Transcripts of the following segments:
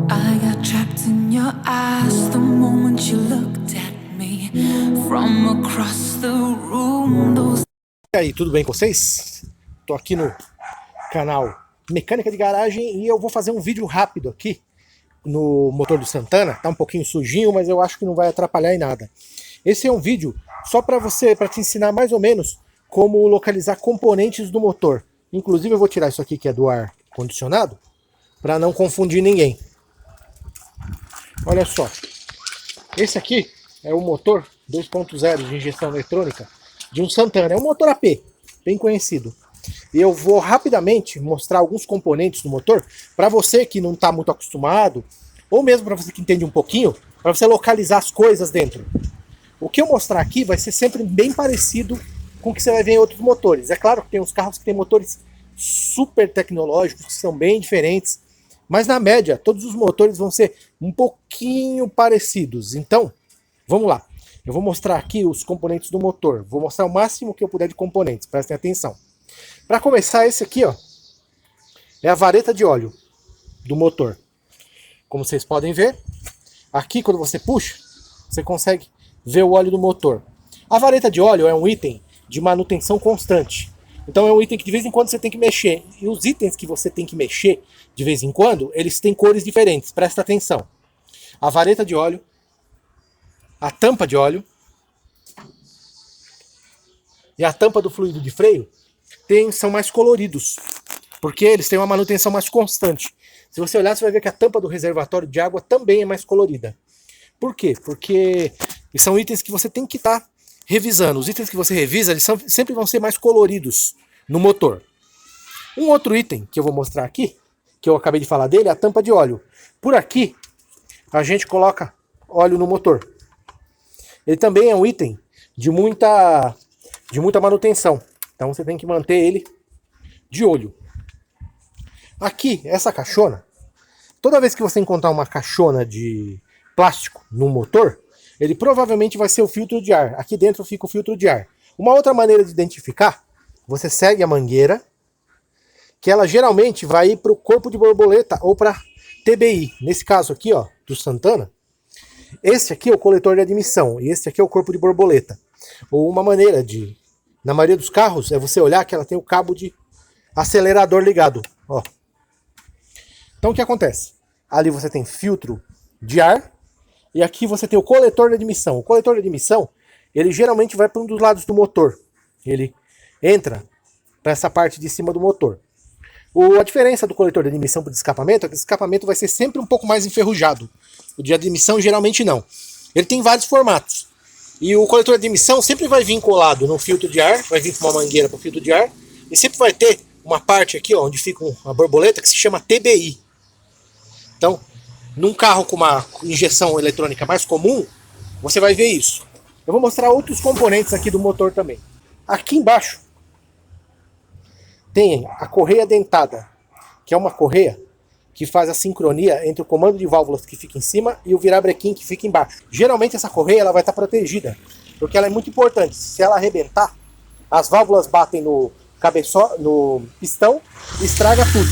I got trapped in your eyes the moment you looked at me from across the room. E aí, tudo bem com vocês? Tô aqui no canal Mecânica de Garagem e eu vou fazer um vídeo rápido aqui no motor do Santana. Tá um pouquinho sujinho, mas eu acho que não vai atrapalhar em nada. Esse é um vídeo só para te ensinar mais ou menos como localizar componentes do motor. Inclusive eu vou tirar isso aqui que é do ar condicionado para não confundir ninguém. Olha só, esse aqui é o motor 2.0 de injeção eletrônica de um Santana, é um motor AP, bem conhecido. E eu vou rapidamente mostrar alguns componentes do motor para você que não está muito acostumado, ou mesmo para você que entende um pouquinho, para você localizar as coisas dentro. O que eu mostrar aqui vai ser sempre bem parecido com o que você vai ver em outros motores. É claro que tem uns carros que tem motores super tecnológicos, que são bem diferentes, mas na média todos os motores vão ser um pouquinho parecidos. Então, vamos lá. Eu vou mostrar aqui os componentes do motor. Vou mostrar o máximo que eu puder de componentes, prestem atenção. Para começar, esse aqui, ó, é a vareta de óleo do motor. Como vocês podem ver, aqui quando você puxa, você consegue ver o óleo do motor. A vareta de óleo é um item de manutenção constante. Então é um item que de vez em quando você tem que mexer. E os itens que você tem que mexer de vez em quando, eles têm cores diferentes. Presta atenção. A vareta de óleo, a tampa de óleo e a tampa do fluido de freio são mais coloridos, porque eles têm uma manutenção mais constante. Se você olhar, você vai ver que a tampa do reservatório de água também é mais colorida. Por quê? Porque são itens que você tem que estar revisando. Os itens que você revisa, eles sempre vão ser mais coloridos no motor. Um outro item que eu vou mostrar aqui, que eu acabei de falar dele, é a tampa de óleo. Por aqui, a gente coloca óleo no motor. Ele também é um item de muita manutenção. Então você tem que manter ele de olho. Aqui, essa caixona, toda vez que você encontrar uma caixona de plástico no motor, ele provavelmente vai ser o filtro de ar. Aqui dentro fica o filtro de ar. Uma outra maneira de identificar, você segue a mangueira, que ela geralmente vai ir para o corpo de borboleta ou para TBI. Nesse caso aqui, ó, do Santana, esse aqui é o coletor de admissão e esse aqui é o corpo de borboleta. Ou uma maneira na maioria dos carros, é você olhar que ela tem o cabo de acelerador ligado. Ó. Então o que acontece? Ali você tem filtro de ar e aqui você tem o coletor de admissão. O coletor de admissão, ele geralmente vai para um dos lados do motor. Ele entra para essa parte de cima do motor. A diferença do coletor de admissão para o de escapamento é que o escapamento vai ser sempre um pouco mais enferrujado. O de admissão geralmente não. Ele tem vários formatos. E o coletor de admissão sempre vai vir colado no filtro de ar, vai vir com uma mangueira para o filtro de ar, e sempre vai ter uma parte aqui, ó, onde fica uma borboleta, que se chama TBI. Então, num carro com uma injeção eletrônica mais comum, você vai ver isso. Eu vou mostrar outros componentes aqui do motor também. Aqui embaixo tem a correia dentada, que é uma correia que faz a sincronia entre o comando de válvulas que fica em cima e o virabrequim que fica embaixo. Geralmente essa correia ela vai estar protegida, porque ela é muito importante. Se ela arrebentar, as válvulas batem no pistão e estraga tudo.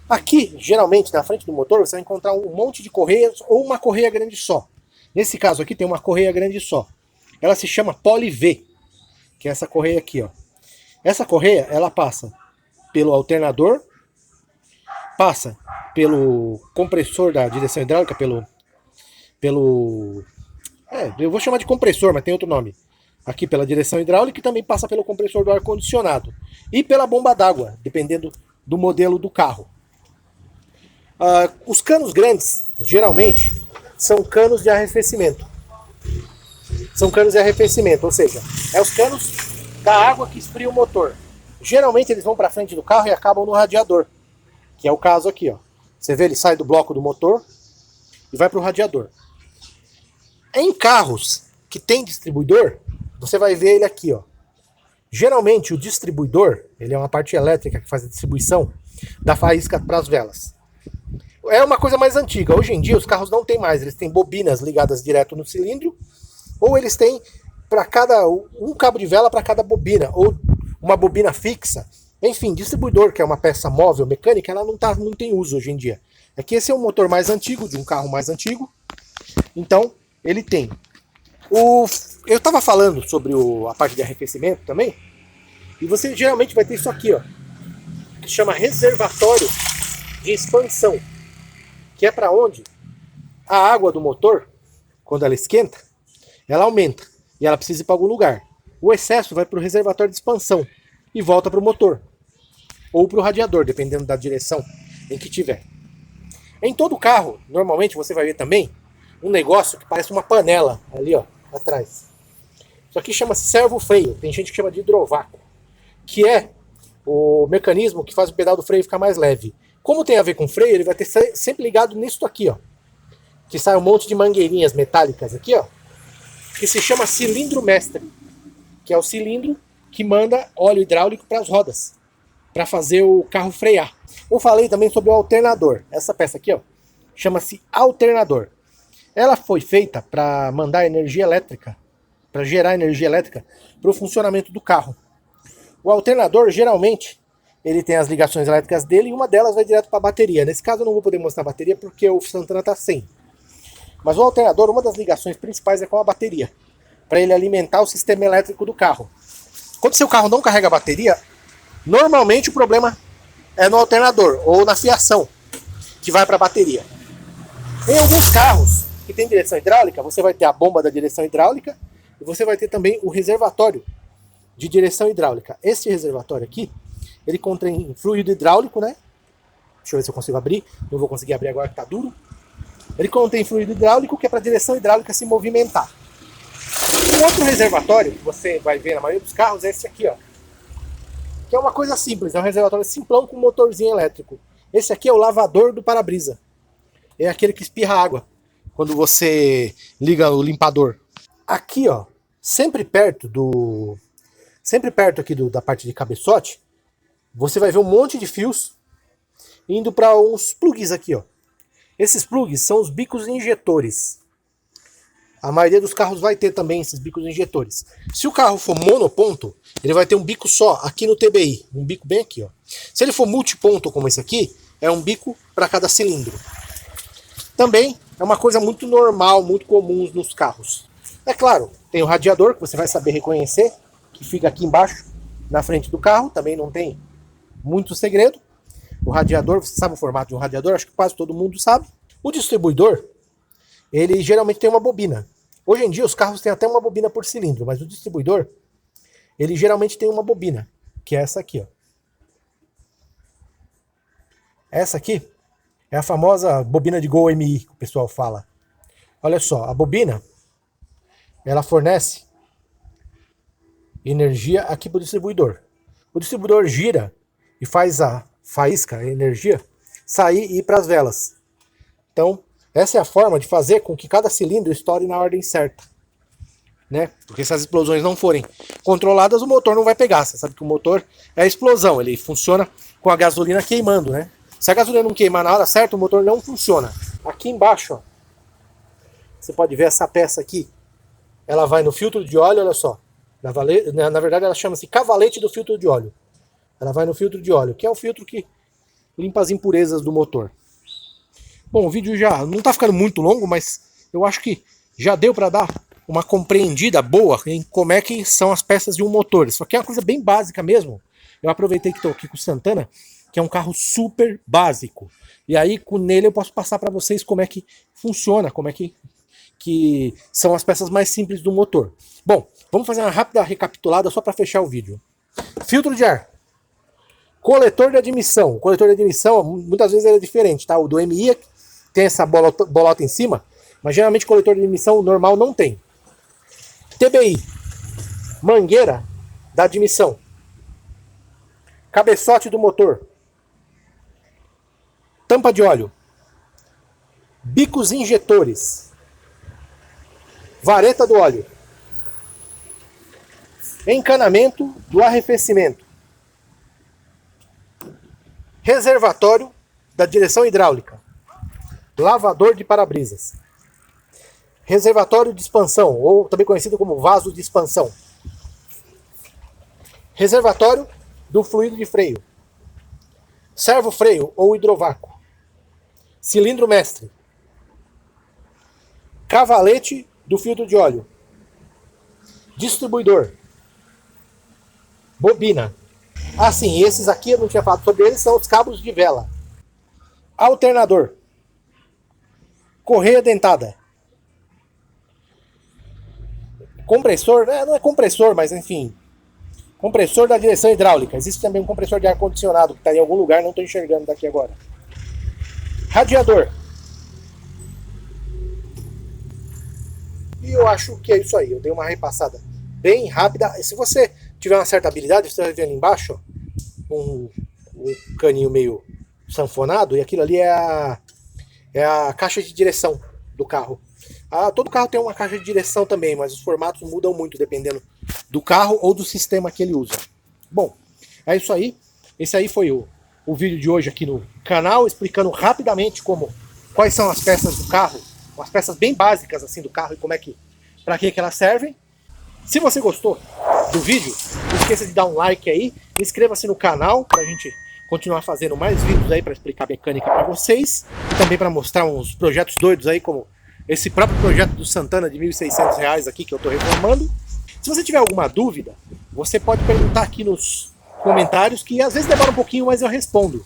Aqui, geralmente, na frente do motor, você vai encontrar um monte de correias ou uma correia grande só. Nesse caso aqui tem uma correia grande só. Ela se chama Poly V, que é essa correia aqui, ó. Essa correia, ela passa pelo alternador, passa pelo compressor da direção hidráulica, eu vou chamar de compressor, mas tem outro nome. Aqui pela direção hidráulica e também passa pelo compressor do ar-condicionado. E pela bomba d'água, dependendo do modelo do carro. Os canos grandes, geralmente, são canos de arrefecimento. São canos de arrefecimento, ou seja, é os canos da água que esfria o motor. Geralmente eles vão para frente do carro e acabam no radiador. Que é o caso aqui, ó. Você vê, ele sai do bloco do motor e vai para o radiador. Em carros que tem distribuidor, você vai ver ele aqui, ó. Geralmente o distribuidor, ele é uma parte elétrica que faz a distribuição da faísca para as velas. É uma coisa mais antiga. Hoje em dia os carros não tem mais, eles têm bobinas ligadas direto no cilindro, ou eles têm um cabo de vela para cada bobina, ou uma bobina fixa. Enfim, distribuidor, que é uma peça móvel, mecânica, ela não tem uso hoje em dia. é que esse é um motor mais antigo, de um carro mais antigo. Então, ele tem eu estava falando sobre a parte de arrefecimento também, e você geralmente vai ter isso aqui, ó, que chama reservatório de expansão, que é para onde a água do motor, quando ela esquenta, ela aumenta e ela precisa ir para algum lugar. O excesso vai para o reservatório de expansão e volta para o motor ou para o radiador, dependendo da direção em que tiver. Em todo carro, normalmente você vai ver também um negócio que parece uma panela ali, ó, atrás. Isso aqui chama-se servo-freio, tem gente que chama de hidrovácuo, que é o mecanismo que faz o pedal do freio ficar mais leve. Como tem a ver com freio, ele vai ter sempre ligado nisso aqui, ó, que sai um monte de mangueirinhas metálicas aqui, ó, que se chama cilindro mestre, que é o cilindro que manda óleo hidráulico para as rodas, para fazer o carro frear. Eu falei também sobre o alternador. Essa peça aqui, ó, chama-se alternador. Ela foi feita para mandar energia elétrica, para gerar energia elétrica para o funcionamento do carro. O alternador, geralmente, ele tem as ligações elétricas dele e uma delas vai direto para a bateria. Nesse caso eu não vou poder mostrar a bateria porque o Santana está sem. Mas o alternador, uma das ligações principais é com a bateria, para ele alimentar o sistema elétrico do carro. Quando seu carro não carrega a bateria, normalmente o problema é no alternador ou na fiação, que vai para a bateria. Em alguns carros que tem direção hidráulica, você vai ter a bomba da direção hidráulica e você vai ter também o reservatório de direção hidráulica. Este reservatório aqui, ele contém fluido hidráulico, né? Deixa eu ver se eu consigo abrir. Não vou conseguir abrir agora que está duro. Ele contém fluido hidráulico que é para a direção hidráulica se movimentar. Um outro reservatório que você vai ver na maioria dos carros é esse aqui, ó. Que é uma coisa simples, é um reservatório simplão com um motorzinho elétrico. Esse aqui é o lavador do para-brisa. É aquele que espirra água quando você liga o limpador. Aqui, ó, sempre perto aqui da parte de cabeçote, você vai ver um monte de fios indo para uns plugs aqui, ó. Esses plugs são os bicos injetores. A maioria dos carros vai ter também esses bicos injetores. Se o carro for monoponto, ele vai ter um bico só aqui no TBI, um bico bem aqui, ó. Se ele for multiponto como esse aqui, é um bico para cada cilindro. Também é uma coisa muito normal, muito comum nos carros. É claro, tem o radiador que você vai saber reconhecer, que fica aqui embaixo, na frente do carro, também não tem muito segredo. O radiador, você sabe o formato de um radiador? Acho que quase todo mundo sabe. O distribuidor, ele geralmente tem uma bobina. Hoje em dia os carros têm até uma bobina por cilindro, mas o distribuidor, ele geralmente tem uma bobina, que é essa aqui, ó. Essa aqui é a famosa bobina de Gol MI, que o pessoal fala. Olha só, a bobina, ela fornece energia aqui para o distribuidor. O distribuidor gira e faz a faísca, a energia, sair e ir para as velas. Então, essa é a forma de fazer com que cada cilindro estoure na ordem certa, né? Porque se as explosões não forem controladas, o motor não vai pegar. Você sabe que o motor é a explosão, ele funciona com a gasolina queimando, né? Se a gasolina não queimar na hora certa, o motor não funciona. Aqui embaixo, ó, você pode ver essa peça aqui. Ela vai no filtro de óleo, olha só. Na verdade, ela chama-se cavalete do filtro de óleo. Ela vai no filtro de óleo, que é o filtro que limpa as impurezas do motor. Bom, o vídeo já não está ficando muito longo, mas eu acho que já deu para dar uma compreendida boa em como é que são as peças de um motor. Isso aqui é uma coisa bem básica mesmo. Eu aproveitei que estou aqui com o Santana, que é um carro super básico. E aí, nele eu posso passar para vocês como é que funciona, como é que são as peças mais simples do motor. Bom, vamos fazer uma rápida recapitulada só para fechar o vídeo. Filtro de ar. Coletor de admissão. O coletor de admissão, muitas vezes ele é diferente, tá? O do MI tem essa bolota em cima, mas geralmente o coletor de admissão normal não tem. TBI. Mangueira da admissão. Cabeçote do motor. Tampa de óleo. Bicos injetores. Vareta do óleo. Encanamento do arrefecimento. Reservatório da direção hidráulica. Lavador de para-brisas. Reservatório de expansão, ou também conhecido como vaso de expansão. Reservatório do fluido de freio. Servo-freio ou hidrovácuo. cilindro mestre, cavalete do filtro de óleo, distribuidor, bobina. Assim, esses aqui eu não tinha falado sobre eles, são os cabos de vela, alternador, correia dentada, compressor, não é compressor, mas enfim, compressor da direção hidráulica. Existe também um compressor de ar-condicionado que está em algum lugar, não estou enxergando daqui agora. Radiador. E eu acho que é isso aí. Eu dei uma repassada bem rápida. E se você tiver uma certa habilidade, você vai ver ali embaixo um caninho meio sanfonado. E aquilo ali é a caixa de direção do carro. Todo carro tem uma caixa de direção também, mas os formatos mudam muito dependendo do carro ou do sistema que ele usa. Bom, é isso aí. Esse aí foi o vídeo de hoje aqui no canal, explicando rapidamente quais são as peças do carro, as peças bem básicas assim do carro e para que elas servem. Se você gostou do vídeo, não esqueça de dar um like aí, inscreva-se no canal para a gente continuar fazendo mais vídeos aí para explicar mecânica para vocês e também para mostrar uns projetos doidos aí, como esse próprio projeto do Santana de R$ 1.600 aqui que eu estou reformando. Se você tiver alguma dúvida, você pode perguntar aqui nos comentários, que às vezes demora um pouquinho, mas eu respondo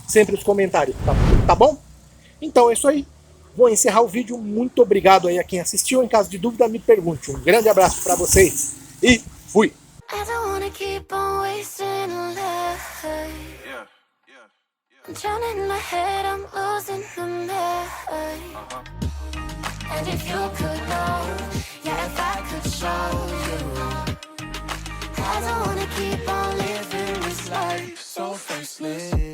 sempre os comentários, tá bom? Então é isso aí. Vou encerrar o vídeo. Muito obrigado aí a quem assistiu. Em caso de dúvida, me pergunte. Um grande abraço para vocês e fui! And if you could know, yeah, if I could show you, I don't wanna keep on living this life so faceless.